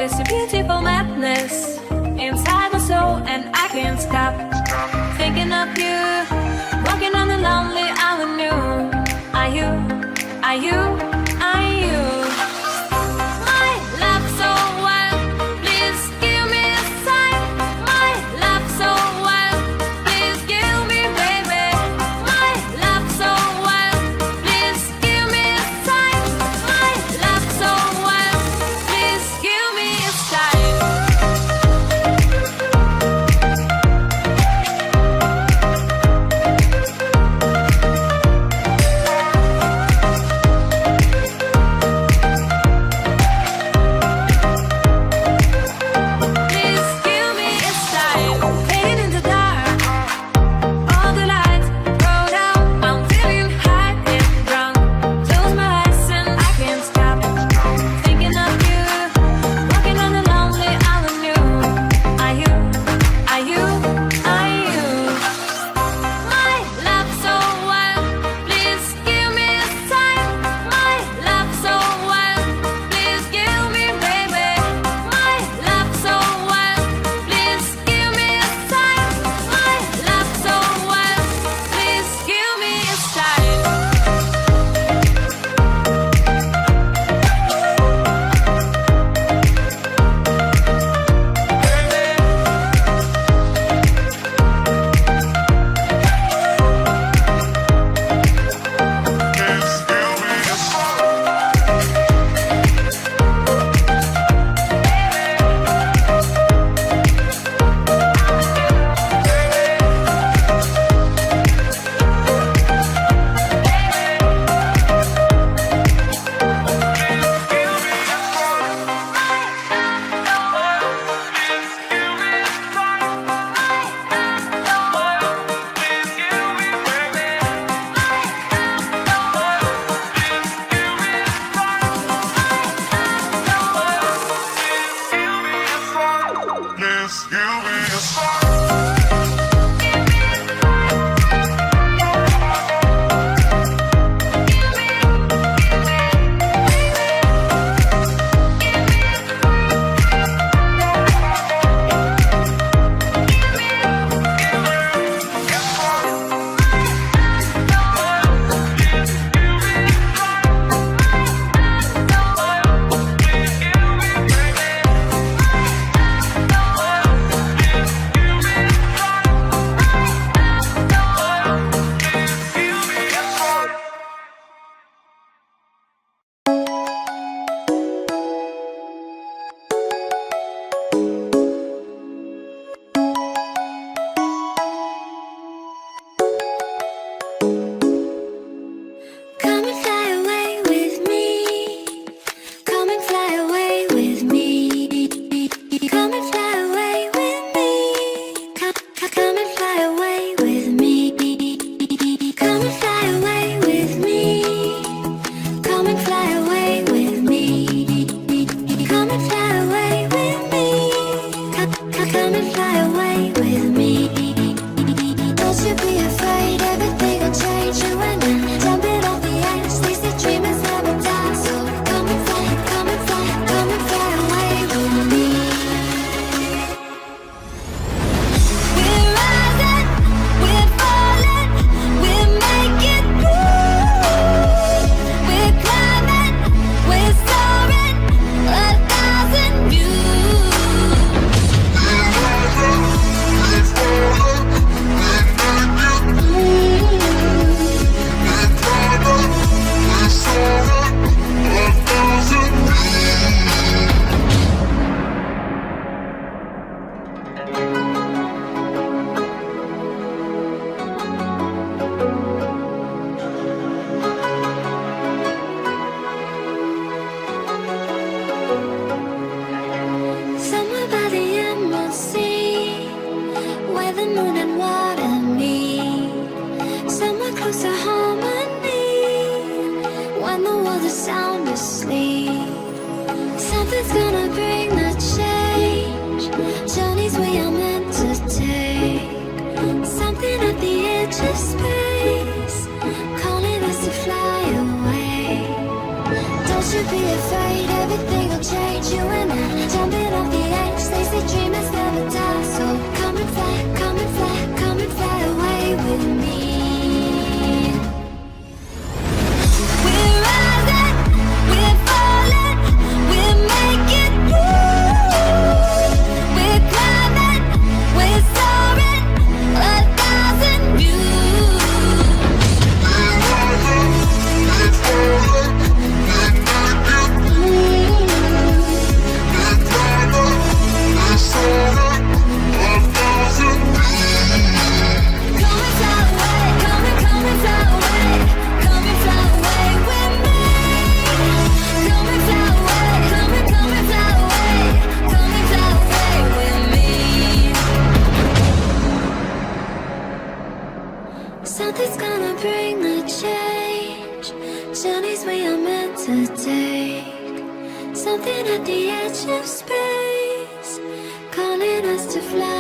It's a beautiful madness inside my soul, and I can't stop thinking of you, walking on the lonely island new. Are you, are you, are you my love so wild? Please give me a sign. My love so wild, please give me, baby. My love so wild, please give me a sign. My love so wild, please give me a sign. Please give me a sign. Fading in the dark, all the lights go down. I'm feeling high and drunk. Close my eyes and I can't stop thinking of you, walking on the lonely island new. Are you, are you, are you my love so wild? Please give me a sign. My love so wild, please give me, baby. My love so wild, please give me a sign. My love so wild, please give me a sign. Please give me a sign. Come and fly away with me. Come and fly away with me. Come and fly away with me. Come and fly away with me. Come and fly away with me. Come and fly away with me. Come and fly away with me. Come and fly away with me. Don't you be afraid, everything will change. You and I, jumping off the ice. They say dreamers never die. So come and fly, come and fly, come and fly away with me. We're rising, we're falling, we're making through. We're climbing, we're soaring, 1,000 Somewhere by the emerald sea, where the moon and water meet. Somewhere close to harmony, when the world is sound asleep. Something's gonna bring the change, journeys we are meant to take. Something at the edge of space, calling us to fly away. Don't you be afraid, everything will change, you and I, jumping off the edge. They say dreamers never die, so come and fly, come and fly, come and fly away with me. We're rising, we're falling, we're making moves. We're climbing, we're soaring, 1,000 views. We're rising, we're falling, we're making moves. We're climbing, we're soaring, 1,000 views. Come and fly away, come and fly away, come and fly away with me. Come and fly away, come and fly away, come and fly away with me. Something's gonna bring a change. Journeys we are meant to take. Something at the edge of space, calling us to fly.